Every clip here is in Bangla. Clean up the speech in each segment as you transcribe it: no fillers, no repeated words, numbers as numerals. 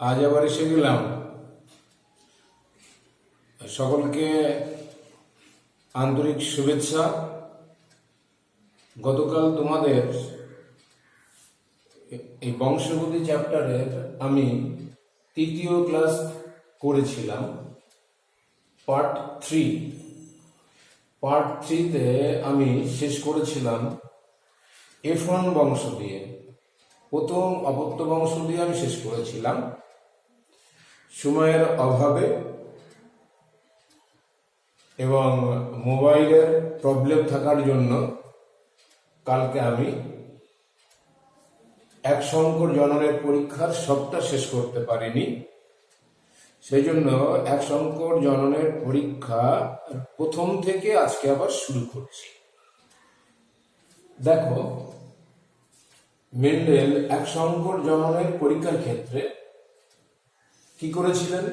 আজ আবার এসে গেলাম। সকলকে আন্তরিক শুভেচ্ছা। গতকাল তোমাদের এই বংশগতি চ্যাপ্টারের আমি তৃতীয় ক্লাস করেছিলাম, পার্ট 3। পার্ট 3-তে আমি শেষ করেছিলাম F1 বংশ দিয়ে, প্রথম অপত্য বংশ দিয়ে আমি শেষ করেছিলাম। সময়ের অভাবে এবং মোবাইলের প্রবলেম থাকার জন্য কালকে আমি এক সংকর জননের পরীক্ষার সবটা শেষ করতে পারিনি। সেই জন্য এক সংকর জননের পরীক্ষা প্রথম থেকে আজকে আবার শুরু করছি। দেখো, মেন্ডেল এক সংকর জননের পরীক্ষার ক্ষেত্রে কি করেছিলেন?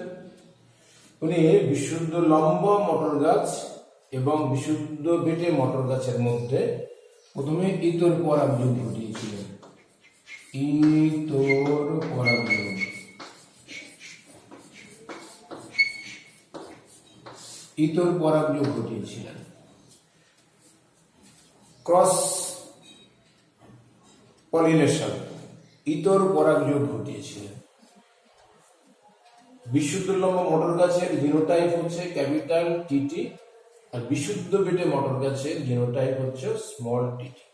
উনি বিশুদ্ধ লম্বা মটর গাছ এবং বিশুদ্ধ বেটে মটর গাছের মধ্যে প্রথমে ইতর পরাগযোগ ঘটিয়েছিলেন। ইতর পরাগযোগ, ইতর পরাগযোগ ঘটিয়েছিলেন। ক্রস পলিনেশন, ইতর পরাগযোগ ঘটিয়েছিলেন। বিশুদ্ধ লম্বা মটর গাছের জিনোটাইপ হচ্ছে ক্যাপিটাল টিটি, আর বিশুদ্ধ বেটে মটর গাছের জিনোটাইপ হচ্ছে স্মল টিটি।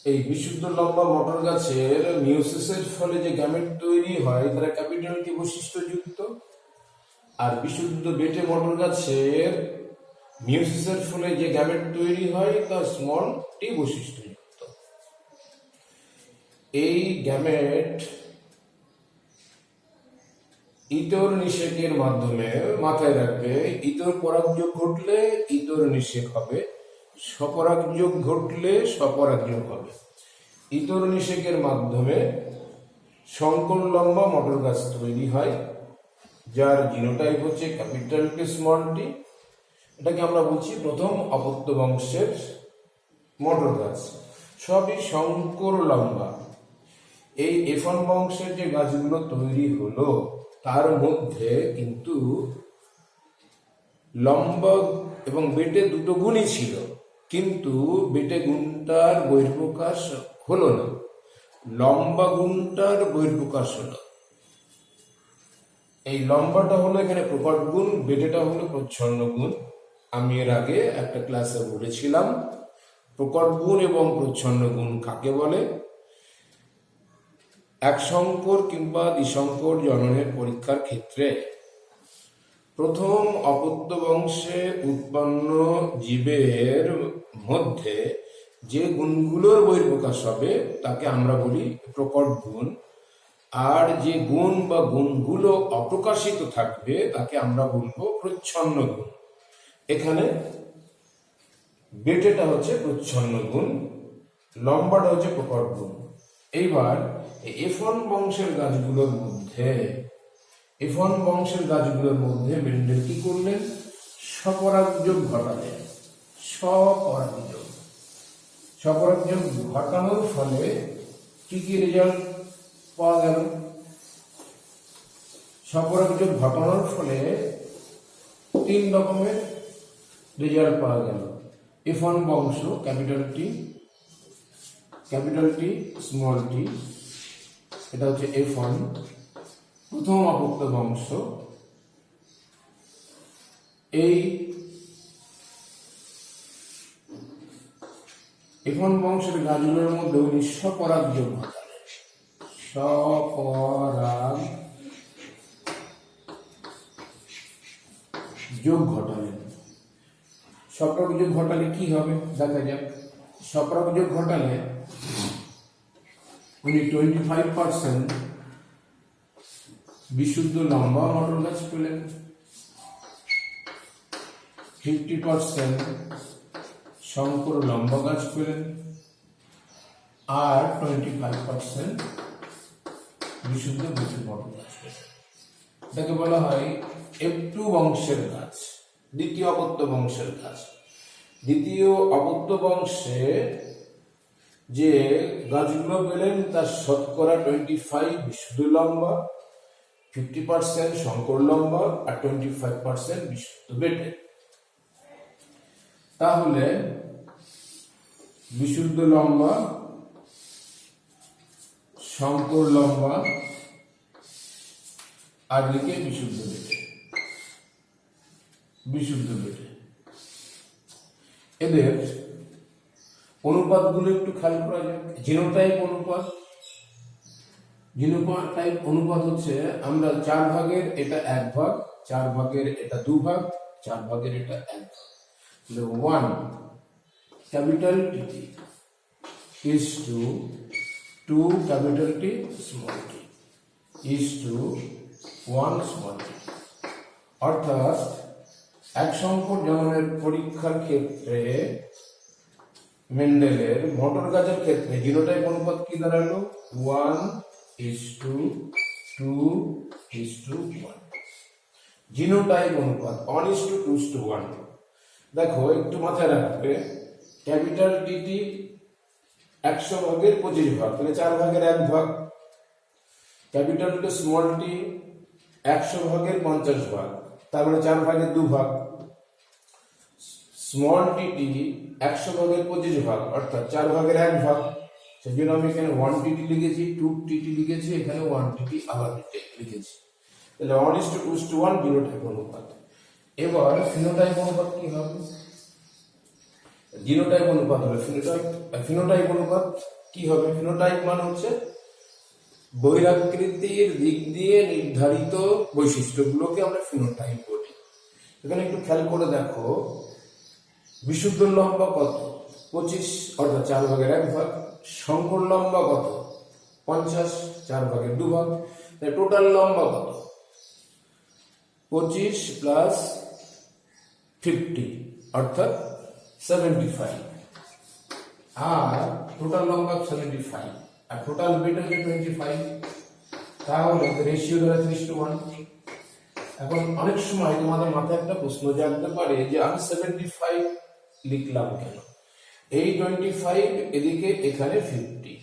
এই বিশুদ্ধ লম্বা মটর গাছের মিওসিসের ফলে যে গ্যামেট তৈরি হয় তারা ক্যাপিটাল টি বৈশিষ্ট্যযুক্ত, আর বিশুদ্ধ বেটে মটর গাছের মিওসিসের ফলে যে গ্যামেট তৈরি হয় তা স্মল টি বৈশিষ্ট্যযুক্ত। এই গ্যামেট ইতর নিষেকের মাধ্যমে, মাথায় রাখবে, ইতর পরাগযোগ ঘটলে ইতর নিষেক হবে, স্বপরাগযোগ ঘটলে স্বপরাগযোগ হবে। ইতর নিষেকের মাধ্যমে সংকর লম্বা মটর গাছ তৈরি হয়, যার জিনোটাইপ হচ্ছে ক্যাপিটাল টি স্মল টি। এটাকে আমরা বলছি প্রথম অপত্য বংশের মটর গাছ। সবই সংকর লম্বা। এই F1 বংশের যে গাছগুলো তৈরি হলো তার মধ্যে কিন্তু লম্বা এবং বেটে দুটো গুণই ছিল, কিন্তু বেটে গুণটার বহির্প্রকাশ হলো না, লম্বা গুণটার বহির্প্রকাশ হলো। এই লম্বাটা হলো এখানে প্রকট গুণ, বেটেটা হলো প্রচ্ছন্ন গুণ। আমি এর আগে একটা ক্লাসে বলেছিলাম প্রকট গুণ এবং প্রচ্ছন্ন গুণ কাকে বলে। এক সংকর কিংবা দ্বিসংকর জননের পরীক্ষার ক্ষেত্রে প্রথম অপত্য বংশে উৎপন্ন জীবের মধ্যে যে গুণগুলোর বহির্প্রকাশ হবে তাকে আমরা বলি প্রকট গুণ, আর যে গুণ বা গুণগুলো অপ্রকাশিত থাকবে তাকে আমরা বলবো প্রচ্ছন্ন গুণ। এখানে বেটেটা হচ্ছে প্রচ্ছন্ন গুণ, লম্বাটা হচ্ছে প্রকট গুণ। এইবার F1 বংশের গাছগুলোর মধ্যে মেন্ডেল কি করলেন? স্বপরাগযোগ ঘটালেন। স্বপরাগযোগ ঘটানোর ফলে কি কি রেজাল্ট পাওয়া গেল? স্বপরাগযোগ ঘটানোর ফলে 3 রকমের রেজাল্ট পাওয়া গেল। F1 বংশ ক্যাপিটাল টি স্মল টি, এটা হচ্ছে F1 প্রথম অপত্য বংশ। এই F1 বংশের গাছগুলোর মধ্যে উনি স্বপরাগযোগ ঘটালেন। স্বপরাগযোগ ঘটালে কি হবে দেখা যাক। স্বপরাগযোগ ঘটালে উনি 25% বিশুদ্ধ লম্বা মটর গাছ পেলেন, 50% সংকর লম্বা গাছ পেলেন, আর 25% বিশুদ্ধ বেটে মটর গাছ পেলেন। এটাকে বলা হয় F2 বংশের গাছ, দ্বিতীয় অপত্য বংশের গাছ। দ্বিতীয় অপত্য বংশে যে গাছগুলো পেলেন তার শতকরা 25 বিশুদ্ধ লম্বা, 50% সংকর লম্বা আর 25% বিশুদ্ধ বেটে। তাহলে বিশুদ্ধ লম্বা, সংকর লম্বা আর লিখে বিশুদ্ধ বেটে, বিশুদ্ধ বেটে, এদের অনুপাতগুলো একটু খেয়াল করা যাক। জিনোটাইপ অনুপাত, জিনোটাইপ অনুপাত হচ্ছে আমরা 4 ভাগের এটা 1 ভাগ, 4 ভাগের এটা 2 ভাগ, 4 ভাগের এটা 1 ভাগ। 1 capital T is to 2 capital T small t is to 1 small t। অর্থাৎ এক সংকর জননের পরীক্ষার ক্ষেত্রে মেন্ডেলের মটর গাছের ক্ষেত্রে জিনোটাইপ অনুপাত কি দাঁড়ালো? 1:2:1। জিনোটাইপ অনুপাত 1:2:1। দেখো একটু মাথায় রাখবে, ক্যাপিটাল টি 100 ভাগের 25 ভাগ, তাহলে 4 ভাগের 1 ভাগ। ক্যাপিটাল টি স্মল টি 100 ভাগের 50 ভাগ, তারপরে 4 ভাগের 2 ভাগ। স্মল টি 100 ভাগের 25 ভাগ, অর্থাৎ 4 ভাগের 1 ভাগ। সেই জন্য আমি এখানে 1 টি লিখেছি, 2 টি লিখেছি, এখানে 1 টি আবার লিখেছি। তাহলে 1:2:1 জিনোটাইপ অনুপাত। এবার ফিনোটাইপ অনুপাত কি হবে? জিনোটাইপ অনুপাত হবে ফিনোটাইপ। ফিনোটাইপ অনুপাত কি হবে? ফিনোটাইপ মানে হচ্ছে বহিরাকৃতির দিক দিয়ে নির্ধারিত বৈশিষ্ট্যগুলোকে আমরা ফিনোটাইপ বলি। এখানে একটু খেয়াল করে দেখো, বিশুদ্ধ লম্বা কত? 25, অর্থাৎ 4 ভাগের 1 ভাগ। সংকর লম্বা কত? 50, 4 ভাগের 2 ভাগ। টোটাল লম্বা কত? 25 প্লাস 50, অর্থাৎ 75। আর টোটাল লম্বা 75 আর টোটাল বেট হচ্ছে 25। তাহলে রেশিও ধরে 3:1। এখন অনেক সময় তোমাদের মাথায় একটা প্রশ্ন জাগতে পারে যে আমি 75 লিখলাম কেন? এই 25 এদিকে এখানে 50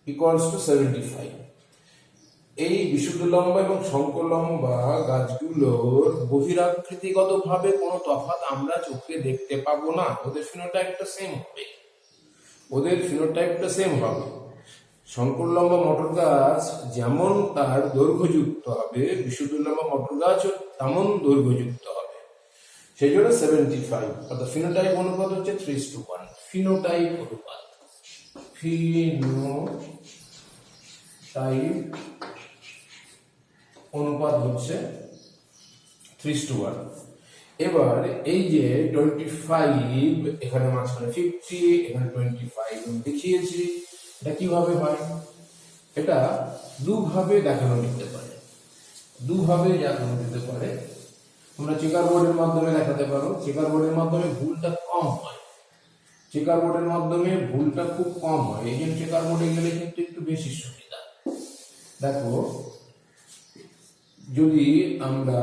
ইকুয়ালস টু 75। এই বিশুদ্ধ লম্বা এবং সংকর লম্বা গাছগুলোর বহিরাকৃতিগত ভাবে কোনো তফাৎ আমরা চোখে দেখতে পাবো না। ওদের ফিনোটাইপটা সেম হবে, ওদের ফিনোটাইপটা সেম হবে। সংকর লম্বা মটর গাছ যেমন তার দৈর্ঘ্যযুক্ত হবে, বিশুদ্ধ লম্বা মটর গাছ তেমন দৈর্ঘ্যযুক্ত হবে। সেই জন্য 75, অর্থাৎ ফিনোটাইপ অনুপাত হচ্ছে 3:1। ফিনোটাইপ অনুপাত, ফিনোটাইপ অনুপাত হচ্ছে 3:1। এবার এই যে 25, এখানে মাঝখানে 50, এখানে 25 দেখিয়েছি, এটা কিভাবে হয়? এটা দুভাবে দেখানো যেতে পারে, দুভাবে দেখানো যেতে পারে। তোমরা চেকার বোর্ডের মাধ্যমে দেখাতে পারো। চেকার বোর্ডের মাধ্যমে ভুলটা কম হয়, চেকার বোর্ডের মাধ্যমে ভুলটা খুব কম হয়। এই জন্য চেকার বোর্ডে গেলে কিন্তু একটু বেশি সুবিধা। দেখো, যদি আমরা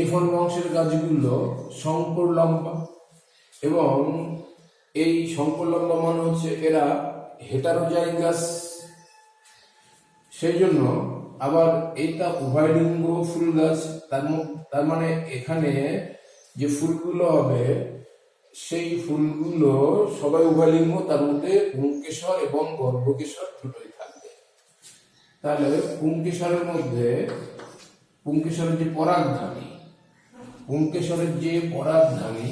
F1 বংশের গাছগুলো সংকর লম্বা, এবং এই সংকর লম্বা মানে হচ্ছে এরা হেটারোজাইগাস, সেই জন্য আবার এটা উভয়লিঙ্গ ফুল গাছ। তার মানে এখানে যে ফুলগুলো হবে সেই ফুলগুলো সবাই উভয়লিঙ্গ, তার মধ্যে পুংকেশর এবং গর্ভকেশর দুটোই থাকবে। তাহলে পুংকেশরের মধ্যে পুংকেশরের যে পরাগধানী, পুংকেশরের যে পরাগধানী,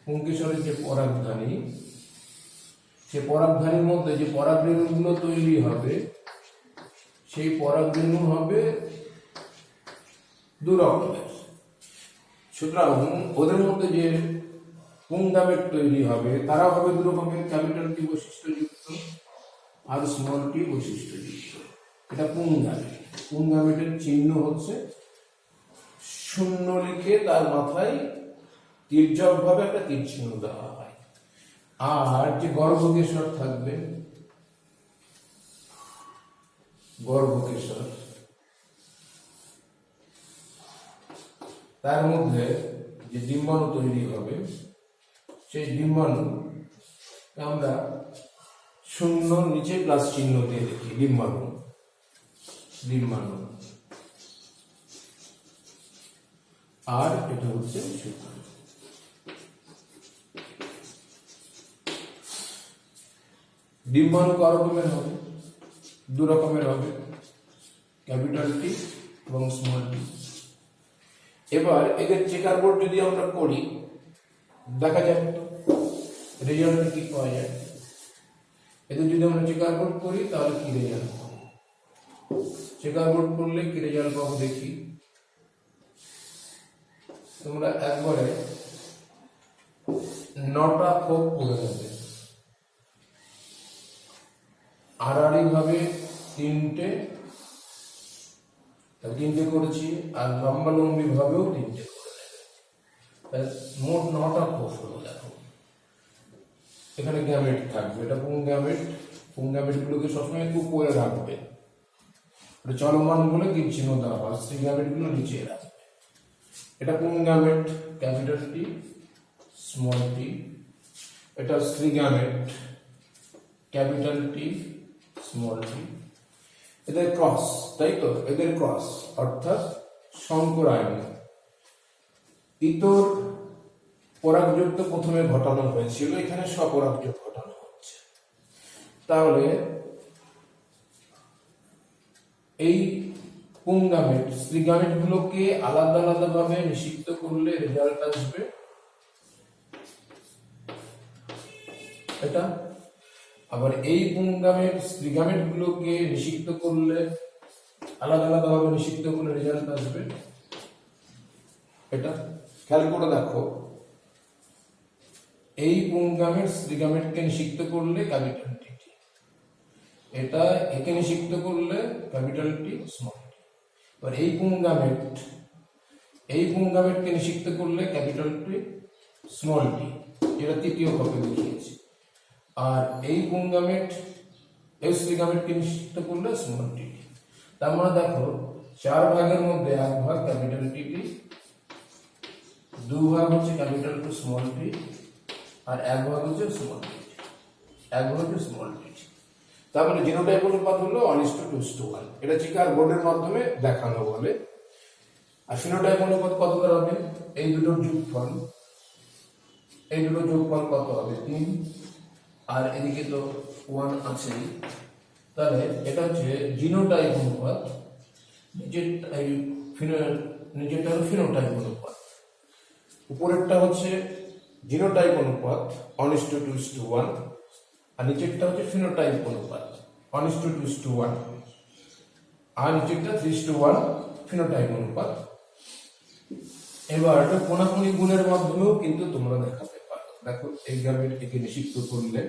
পুংকেশরের যে পরাগধানী, সে পরাগধানীর মধ্যে যে পরাগরেণুগুলো তৈরি হবে, সেই পরাগরেণু হবে 2 রকমের। সুতরাং ওদের মধ্যে যে পুংগামেট তৈরি হবে তারা হবে 2 রকমের, ক্যাপিটাল টি বৈশিষ্ট্যযুক্ত আর স্মল টি বৈশিষ্ট্যযুক্ত। এটা পুংগামেট। পুংগামেটের চিহ্ন হচ্ছে 0 লিখে তার মাথায় তির্যক ভাবে একটা তীর চিহ্ন দেওয়া হয়। আর যে গর্ভকেশর থাকবে, গর্ভকেশর, তার মধ্যে যে ডিম্বাণু তৈরি হবে সেই ডিম্বাণু আমরা শূন্য নিচে প্লাস চিহ্ন দিয়ে লিখি, ডিম্বাণু। আর এটা হচ্ছে শুক্রাণু। ডিম্বাণু কয় রকমের হবে? দু রকমের হবে, ক্যাপিটাল টি এবং স্মল টি। এবার এদের চেকার বোর্ড যদি আমরা করি, দেখা যাক তো রেজাল্ট কি পাওয়া যায়। এদের যদি আমরা চেকার বোর্ড করি তাহলে কি রেজাল্ট পাবো? চেকার বোর্ড করলে কি রেজাল্ট পাবো দেখি। তোমরা একবারে 9টা খোপ করে দেবে, আড়াআড়ি ভাবে তিনটে করেছি, আর লম্বালম্বি ভাবেও 3টে করে দেবে। মোট 9টা খোপ হলো। দেখো এখানে গ্যামেট থাকবে, এটা পুংগ্যামেট। পুংগ্যামেট গুলোকে সবসময় একটু উপরে রাখবে, চলমান বলে তীর চিহ্ন দেওয়া হয়, স্ত্রী গ্যামেট গুলো নিচে রাখবে। এটা পুংগ্যামেট, ক্যাপিটাল টি স্মল টি। এটা স্ত্রী gamete, capital T small tea. এদের ক্রস, তাই তো? এদের ক্রস অর্থাৎ সংকরায়ন। ইতর পরাগযোগ তো প্রথমে ঘটানো হয়েছিল, এখানে স্বপরাগযোগ ঘটানো হচ্ছে। তাহলে এই পুংগ্যামেট, স্ত্রীগ্যামেট গুলোকে আলাদা আলাদা ভাবে নিষিক্ত করলে রেজাল্ট আসবে এটা। আবার এই পুংগ্যামেট, স্ত্রীগ্যামেট গুলোকে নিষিক্ত করলে, আলাদা আলাদা ভাবে নিষিক্ত করলে রেজাল্ট আসবে এটা। খেয়াল করে দেখো, এই পুংগ্যামেট স্ত্রীগ্যামেটকে নিষিক্ত করলে ক্যাপিটাল টি, এটা একে নিষিক্ত করলে ক্যাপিটাল টি স্মল টি। এবার এই পুংগ্যামেটকে নিষিক্ত করলে ক্যাপিটাল টি স্মল টি, এটা তৃতীয় খপে দেখিয়েছি। আর এই পুংগ্যামেট এই স্ত্রীগ্যামেটকে নিষিক্ত করলে স্মল টি। তার মানে দেখো 4 ভাগের মধ্যে 1 ভাগ ক্যাপিটাল টি, 2 ভাগ হচ্ছে ক্যাপিটাল টু স্মল টি, আর 1 ভাগ হচ্ছে স্মল টি, 1 ভাগ হচ্ছে স্মল টি। তারপরে জিনোটাইপ অনুপাত হলো 1:2:1। এটা চেকার বোর্ডের মাধ্যমে দেখানো বলে। আর ফিনোটাইপ অনুপাত কত দাঁড়াবে? এই দুটোর যোগফল, কত হবে? 3। আর এদিকে তো 1 আছেই। তাহলে এটা হচ্ছে জিনোটাইপ অনুপাত, নিচেরটা হলো ফিনোটাইপ অনুপাত। উপরেরটা হচ্ছে জিনোটাইপ অনুপাত 1:2:1, আর নিচেরটা হচ্ছে ফিনোটাইপ অনুপাত 1:2:1, আর নিচেরটা 3:1 ফিনোটাইপ অনুপাত। এবার এটা কোনাকুনি গুণের মাধ্যমেও কিন্তু তোমরা দেখাতে পারো। দেখো এই গ্যামেট একে নিষিক্ত করলে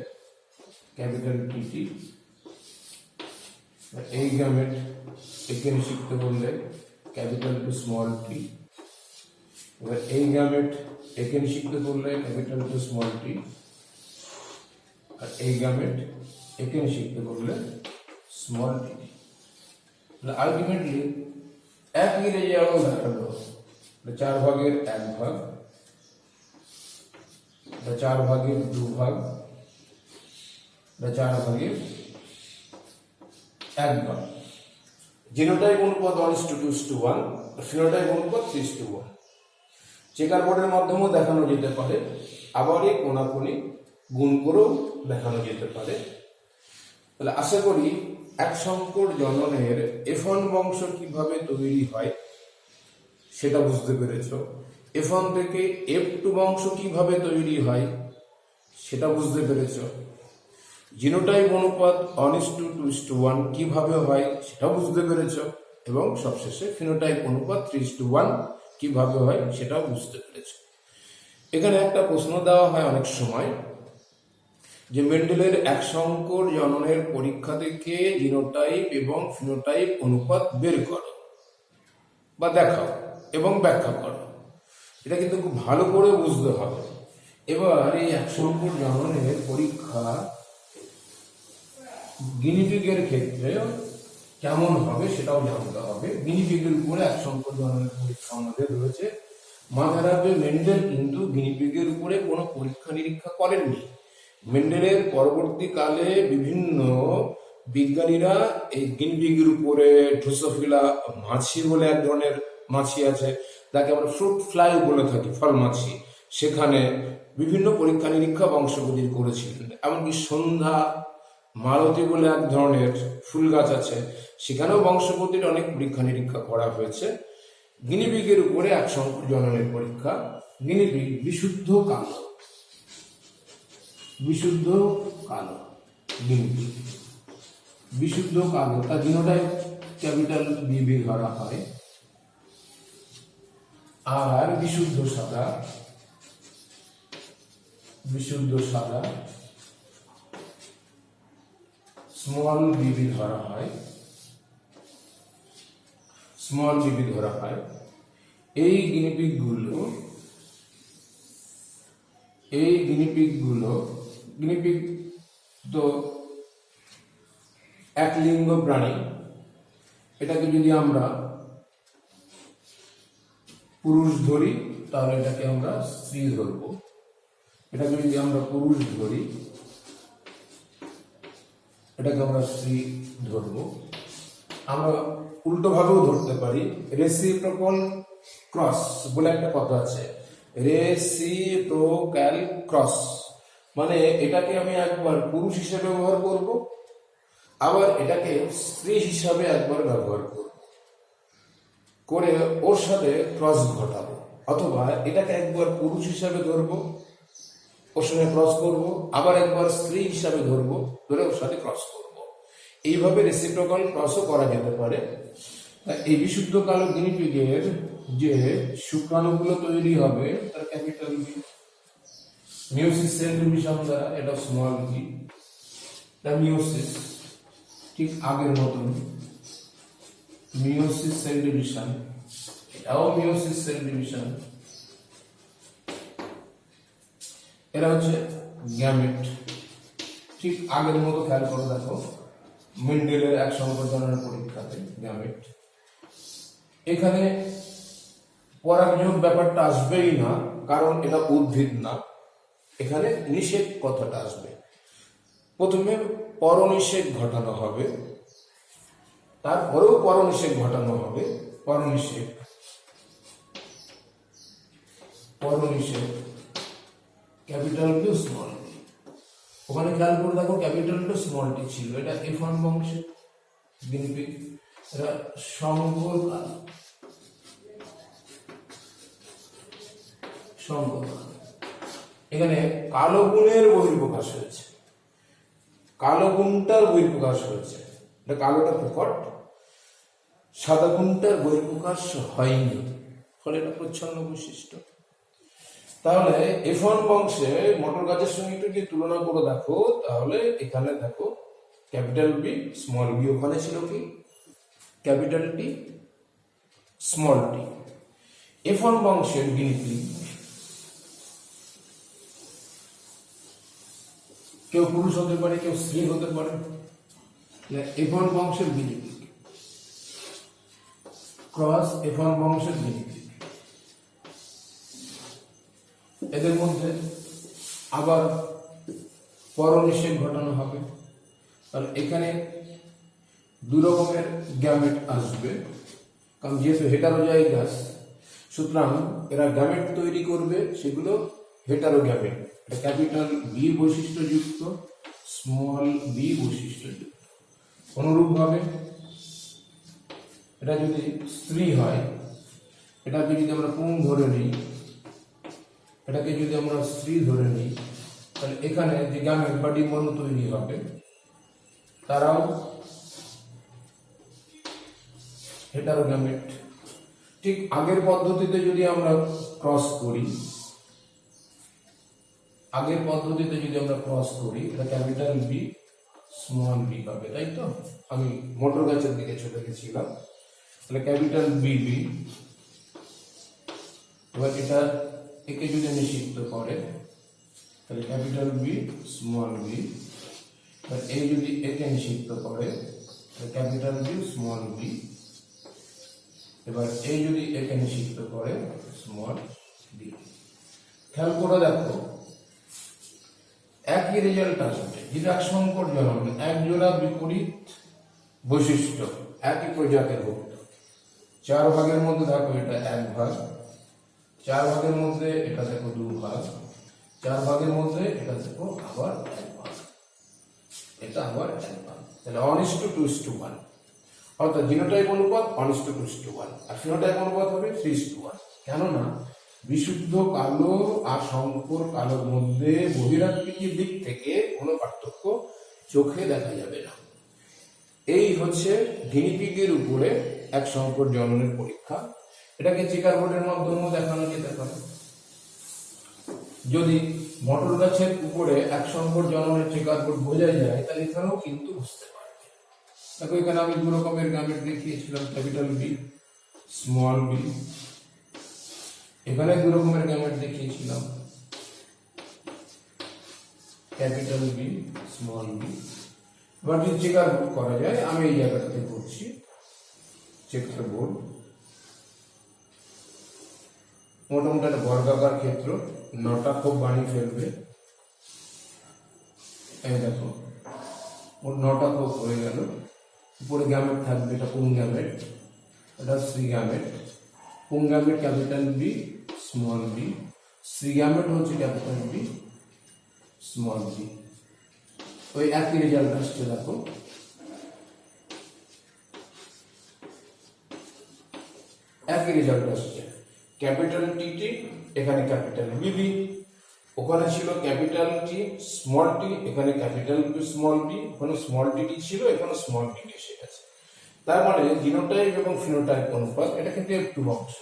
ক্যাপিটাল টি, এই গ্যামেট একে নিষিক্ত করলে ক্যাপিটাল টু স্মল টি। এবার এই গ্যামেট একে নিষিক্ত করলে ক্যাপিটাল টু স্মল টি, আর এই গ্যামেট একে নিষিক্ত করলে স্মল টি। আলটিমেটলি একই রেজাল্ট দেখালো। 4 ভাগের 1 ভাগ, 4 ভাগের 2 ভাগ, 4 ভাগের 1 ভাগ। জিনোটাইপ অনুপাত 1:2:1, ফিনোটাইপ অনুপাত 3:1। চেকার বোর্ডের মাধ্যমেও দেখানো যেতে পারে, আবার এই কোনাকুনি গুণ করেও দেখানো যেতে পারে। তাহলে আশা করি এক সংকর জননের F1 বংশ কিভাবে তৈরি হয় সেটা বুঝতে পেরেছ। F1 থেকে F2 বংশ কিভাবে তৈরি হয় সেটা বুঝতে পেরেছ। জিনোটাইপ অনুপাত 1:2:1 কিভাবে হয় সেটা বুঝতে পেরেছ, এবং সবশেষে ফিনোটাইপ অনুপাত 3:1 কিভাবে হয় সেটাও বুঝতে পেরেছ। এখানে একটা প্রশ্ন দেওয়া হয় অনেক সময় যে মেন্ডেলের এক সংকর জননের পরীক্ষা থেকে জিনোটাইপ এবং ফিনোটাইপ অনুপাত বের করো বা দেখাও এবং ব্যাখ্যা করো। এটা কিন্তু খুব ভালো করে বুঝতে হবে। এবার এই এক সংকর জননের পরীক্ষা গিনিপিগের ক্ষেত্রে কেমন হবে সেটাও জানতে হবে। গিনিপিগের উপরে এক সংকর জননের পরীক্ষা আমাদের রয়েছে, মাথায় রাখবে মেন্ডেল কিন্তু গিনিপিগের উপরে কোনো পরীক্ষা নিরীক্ষা করেননি। মেন্ডেলের পরবর্তীকালে বিভিন্ন বিজ্ঞানীরা এই গিনিপিগের উপরে ড্রোসোফিলা মাছি বলে এক ধরনের মাছি আছে, তাকে আমরা ফ্রুট ফ্লাই বলে থাকি, ফল মাছি, সেখানে বিভিন্ন পরীক্ষা নিরীক্ষা বংশগতির করেছিলেন। এমনকি সন্ধ্যা মালতী বলে এক ধরনের ফুল গাছ আছে, সেখানেও বংশগতির অনেক পরীক্ষা নিরীক্ষা করা হয়েছে। গিনিপিগের উপরে এক সংকর জননের পরীক্ষা। গিনিপিগ বিশুদ্ধ কালো, বিশুদ্ধ কালো, গিনিপিগ বিশুদ্ধ কালো, তার জিনোটাইপ ক্যাপিটাল বিবি ধরা হয়। আর বিশুদ্ধ সাদা, বিশুদ্ধ সাদা স্মল বিবি ধরা হয়, স্মল বিবি ধরা হয়। এই গিনিপিগ গিনিপিগ তো এক লিঙ্গ প্রাণী, এটাকে যদি আমরা পুরুষ ধরি তাহলে এটাকে আমরা স্ত্রী ধরব, এটাকে যদি আমরা পুরুষ ধরি এটাকে আমরা স্ত্রী ধরব। আমরা উল্টো ভাবেও ধরতে পারি। রেসিপ্রোকাল ক্রস বলে একটা কথা আছে, রেসিপ্রোকাল ক্রস মানে এটাকে আমি একবার পুরুষ হিসেবে ব্যবহার করব, আবার এটাকে স্ত্রী হিসাবে একবার ব্যবহার করব, করে ওর সাথে ক্রস ঘটাবো। অথবা এটাকে একবার পুরুষ হিসাবে ধরবো, ওর সঙ্গে ক্রস করব, আবার একবার স্ত্রী হিসাবে ধরবো, ধরে ওর সাথে ক্রস করব। এইভাবে রেসিপ্রোকাল ক্রসও করা যেতে পারে। এই বিশুদ্ধ কালো গিনিপিগের যে শুক্রাণুগুলো তৈরি হবে তার capital B, meiosis cell division দ্বারা, এটা স্মল বি, মিওসিস ঠিক আগের মতন, মিওসিস সেল ডিভিশন, এটাও মিওসিস সেল ডিভিশন। এরা হচ্ছে গ্যামেট, ঠিক আগের মতো খেয়াল করে দেখো মেন্ডেলের এক সংকর জননের পরীক্ষাতে গ্যামেট। এখানে পরাগযোগ ব্যাপারটা আসবেই না, কারণ এটা উদ্ভিদ না, এখানে নিষেধ কথাটা আসবে। প্রথমে পরনিষেধ ঘটানো হবে, তারপরেও পরনিষেধ ঘটানো হবে। পরনিষেধ, পরনিষেধ ক্যাপিটাল টু স্মল টি, ওখানে খেয়াল করে দেখো ক্যাপিটাল টু স্মল টি ছিল। এটা F1 বংশের গিনিপিগ, এটা সংকর কালো, সংকর কালো। এখানে কালো গুণের বহির্প্রকাশ হয়েছে, কালো গুণটার বহির্প্রকাশ হয়েছে, এটা কালোটা প্রকট, সাদা গুণটার বহির্প্রকাশ হয়নি, ফলে এটা প্রচ্ছন্ন বৈশিষ্ট্য। তাহলে F1 বংশে মটর গাছের সঙ্গে একটু যদি তুলনা করে দেখো, তাহলে এখানে দেখো ক্যাপিটাল বি স্মল বি, ওখানে ছিল কি capital T small tea. F1 বংশের গিনিপিগ কেউ পুরুষ হতে পারে, কেউ স্ত্রী হতে পারে। F1 বংশের গিনিপিগ ক্রস F1 বংশের গিনিপিগ, এদের মধ্যে আবার পরনিষেধ ঘটানো হবে। তাহলে এখানে দু রকমের গ্যামেট আসবে, কারণ যেহেতু হেটারোজাইগাস, সুতরাং এরা গ্যামেট তৈরি করবে, সেগুলো হেটারো গ্যামেট। এটা ক্যাপিটাল বি বৈশিষ্ট্যযুক্ত, স্মল বি বৈশিষ্ট্যযুক্ত। অনুরূপভাবে এটা যদি স্ত্রী হয়, এটাকে যদি আমরা পুং ধরে নিই, এটাকে যদি আমরা স্ত্রী ধরে নিই, তাহলে এখানে যে গ্যামেট বা ডিম্বাণু তৈরি হবে তারাও হেটারো গ্যামেট। ঠিক আগের পদ্ধতিতে যদি আমরা ক্রস করি, আগের পদ্ধতিতে যদি আমরা ক্রস করি, এটা ক্যাপিটাল বি স্মল বি পাবে, তাই তো? আমি মোটর গাছের দিকে চলে গেছিলাম। তাহলে ক্যাপিটাল বি বি, এবার এটা একে যদি নিষিদ্ধ করে তাহলে ক্যাপিটাল বি স্মল বি, এই যদি একে নিষিদ্ধ করে তাহলে ক্যাপিটাল বি স্মল বি, এবার এই যদি একে নিষিদ্ধ করে স্মল বি। খেয়াল করে দেখো, একই রেজাল্ট আসবে। যেটা এক সংকর জনন, এক জোড়া বিপরীত বৈশিষ্ট্য, একই প্রজাতির ভুক্ত। 4 ভাগের মধ্যে দেখো এটা 1 ভাগ, 4 ভাগের মধ্যে এটা দেখো 2 ভাগ, 4 ভাগের মধ্যে এটা দেখো আবার 1 ভাগ, এটা আবার 1 ভাগ। তাহলে 1:2:1, অর্থাৎ জিনোটাইপ অনুপাত 1:2:1, আর ফিনোটাইপ অনুপাত হবে 3:1। কেননা বিশুদ্ধ কালো আর সংকর কালোর মধ্যে বহিরাকৃতির দিক থেকে কোনো পার্থক্য চোখে দেখা যাবে না। এই হচ্ছে গিনিপিগের উপরে এক সংকর জননের পরীক্ষা। এটাকে চেকার বোর্ডের মাধ্যমেও দেখানো যেতে পারে। যদি মটর গাছের উপরে এক সংকর জননের চেকার বোর্ড বোঝা যায়, তাহলে এখানেও কিন্তু বুঝতে পারবে। দেখো এখানে আমি 2 রকমের গ্যামেট দেখিয়েছিলাম, ক্যাপিটাল বি, স্মল বি। এখানে 2 রকমের গ্যামেট দেখিয়েছিলাম, ক্যাপিটাল বি, স্মল বি। এবার যদি চেকার বোর্ড করা যায়, আমি এই জায়গাটাতে করছি চেকার বোর্ড। মোটামুটি একটা বর্গাকার ক্ষেত্র, 9টা খোপ বানিয়ে ফেলবে। এই দেখো, ওর 9টা খোপ হয়ে গেল। উপরে গ্যামেট থাকবে, এটা পুং গ্যামেট, এটা শ্রী গ্যামেট। পুং gamete capital B, small B. শ্রী গ্যামেট হচ্ছে ক্যাপিটাল বি, স্মল বি। ওই একই রেজাল্ট আসছে। দেখো একই রেজাল্ট আসছে, ক্যাপিটাল টি, এখানে ক্যাপিটাল বি। ওখানে ছিল ক্যাপিটাল টি স্মল টি, এখানে ক্যাপিটাল বি স্মল বি। ওখানে স্মল টি ছিল, এখানে স্মল টি এসে গেছে। তার মানে জিনোটাইপ এবং ফিনোটাইপ অনুপাত, এটা কিন্তু একটু বংশ,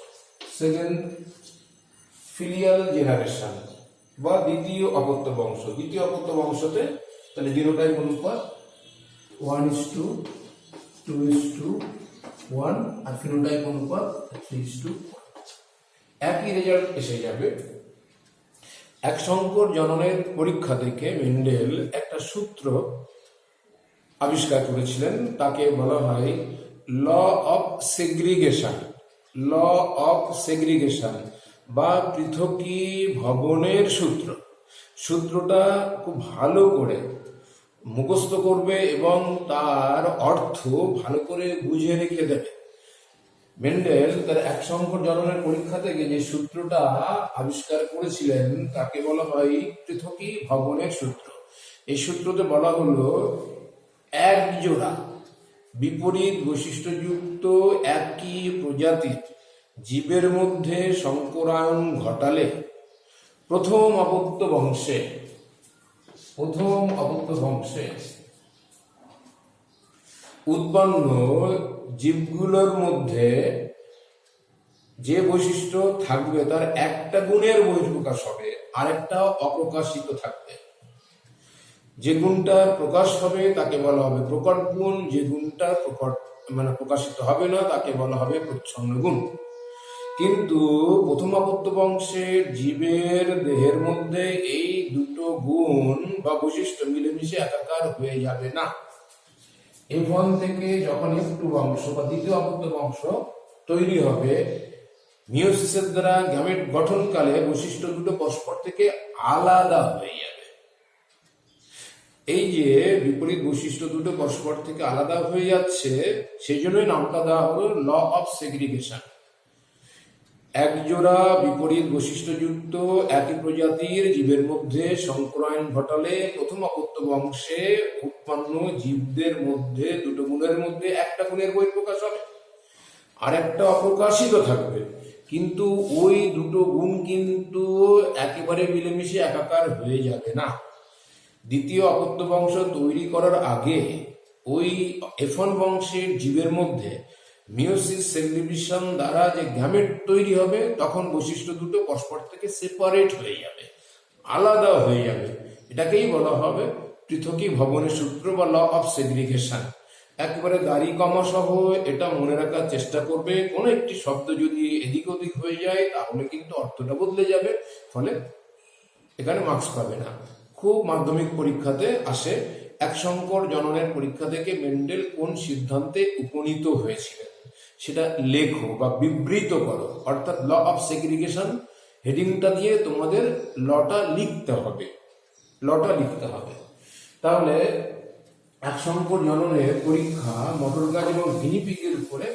সেকেন্ড ফিলিয়াল জেনারেশন বা দ্বিতীয় অপত্য বংশ। দ্বিতীয় অপত্য বংশতে তাহলে জিনোটাইপ অনুপাত 1:2:1 আর ফিনোটাইপ অনুপাত 3:1। একই রেজাল্ট এসে যাবে। এক সংকর জননের পরীক্ষা থেকে মেন্ডেল একটা সূত্র আবিষ্কার করেছিলেন, তাকে বলা হয় law of segregation. Law of segregation বা পৃথকী ভবনের সূত্র। সূত্রটা খুব ভালো করে মুখস্থ করবে এবং তার অর্থ ভালো করে বুঝে রেখে দেবে। মেন্ডেল তার এক সংকর জননের পরীক্ষা থেকে যে সূত্রটা আবিষ্কার করেছিলেন, তাকে বলা হয় পৃথকী ভবনের সূত্র। এই সূত্রতে বলা হলো, এক জোড়া বিপরীত বৈশিষ্ট্যযুক্ত একই প্রজাতির জীবের মধ্যে সংকরায়ন ঘটালে প্রথম অপত্য বংশে উৎপন্ন জীবগুলোর মধ্যে যে বৈশিষ্ট্য থাকবে তার একটা গুণের বহিঃপ্রকাশ হবে, আরেকটা অপ্রকাশিত থাকবে। যে গুণটার প্রকাশ হবে তাকে বলা হবে প্রকট গুণ, যে গুণটা প্রকাশিত হবে না তাকে বলা হবে প্রচ্ছন্ন গুণ। কিন্তু প্রথম অপত্য বংশের জীবের দেহের মধ্যে এই দুটো গুণ বা বৈশিষ্ট্য মিলেমিশে একাকার হয়ে যাবে না। F1 থেকে যখন F2 বংশ বা দ্বিতীয় অপত্য বংশ তৈরি হবে, মিওসিসের দ্বারা গ্যামেট গঠনকালে বৈশিষ্ট্য দুটো পরস্পর থেকে আলাদা হয়ে যাবে। এই যে বিপরীত বৈশিষ্ট্য দুটো পরস্পর থেকে আলাদা হয়ে যাচ্ছে, সেই জন্যই নামটা দেওয়া হলো ল অফ সেগ্রিগেশন। একজোড়া বিপরীত বৈশিষ্ট্যযুক্ত একই প্রজাতির জীবের মধ্যে সংকরায়ন ঘটালে প্রথম অপত্য বংশে উৎপন্ন জীবদের মধ্যে দুটো গুণের মধ্যে একটা গুণের বহিঃপ্রকাশ হবে, আর একটা অপ্রকাশিত থাকবে। কিন্তু ওই দুটো গুণ কিন্তু একেবারে মিলেমিশে একাকার হয়ে যাবে না। দ্বিতীয় অপত্য বংশ তৈরি করার আগে ওই F1 বংশের জীবের মধ্যে মিওসিস সেগ্রিগেশন দ্বারা যে গ্যামেট তৈরি হবে, তখন বৈশিষ্ট্য দুটো পরস্পর থেকে সেপারেট হয়ে যাবে, আলাদা হয়ে যাবে। এটাকেই বলা হবে পৃথকী ভবনের সূত্র বা ল অফ সেগ্রিগেশন। একেবারে দাড়ি কমা সহ এটা মনে রাখার চেষ্টা করবে। কোনো একটি শব্দ যদি এদিক ওদিক হয়ে যায় তাহলে কিন্তু অর্থটা বদলে যাবে, ফলে এখানে মার্কস পাবে না। খুব মাধ্যমিক পরীক্ষাতে আসে, এক সংকর জননের পরীক্ষা থেকে মেন্ডেল কোন সিদ্ধান্তে উপনীত হয়েছিলেন সেটা লেখো বা বিবৃত করো। অর্থাৎ ল অফ সেগ্রিগেশন হেডিংটা দিয়ে তোমাদের লটা লিখতে হবে, তাহলে এক সংকর জননের পরীক্ষা মটর গাছ এবং গিনিপিগের উপরে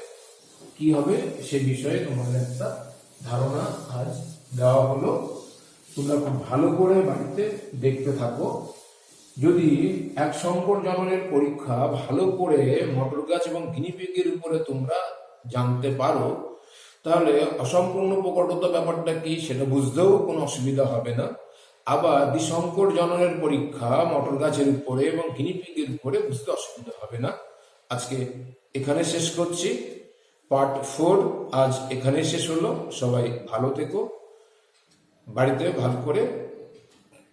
কি হবে সে বিষয়ে তোমাদের একটা ধারণা আজ দেওয়া হলো। তোমরা খুব ভালো করে বাড়িতে দেখতে থাকো। যদি এক সংকর জননের পরীক্ষা ভালো করে মটর গাছ এবং গিনিপিগের উপরে তোমরা জানতে পারো, তাহলে অসম্পূর্ণ প্রকটতা ব্যাপারটা কি সেটা বুঝতেও কোনো অসুবিধা হবে না। আবার দ্বিসংকর জননের পরীক্ষা মটর গাছের উপরে এবং গিনিপিগের উপরে বুঝতে অসুবিধা হবে না। আজকে এখানে শেষ করছি। পার্ট 4 আজ এখানে শেষ হলো। সবাই ভালো থেকো, বাড়িতে ভালো করে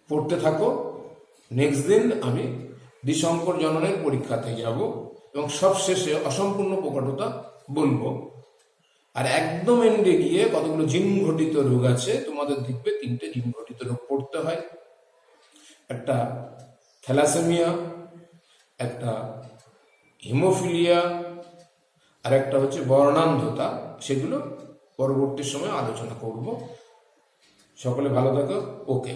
পড়তে থাকো। নেক্সট দিন আমি দ্বিসংকর জননের পরীক্ষাতে যাব এবং সবশেষে অসম্পূর্ণ প্রকটতা বলবো। আর একদম এন্ডে গিয়ে কতগুলো জিন ঘটিত রোগ আছে, তোমাদের দেখবে 3টে জিন ঘটিত রোগ পড়তে হয়। একটা থ্যালাসেমিয়া, একটা হিমোফিলিয়া, আর একটা হচ্ছে বর্ণান্ধতা। সেগুলো পরবর্তী সময় আলোচনা করব। সকলে ভালো থাকো। ওকে।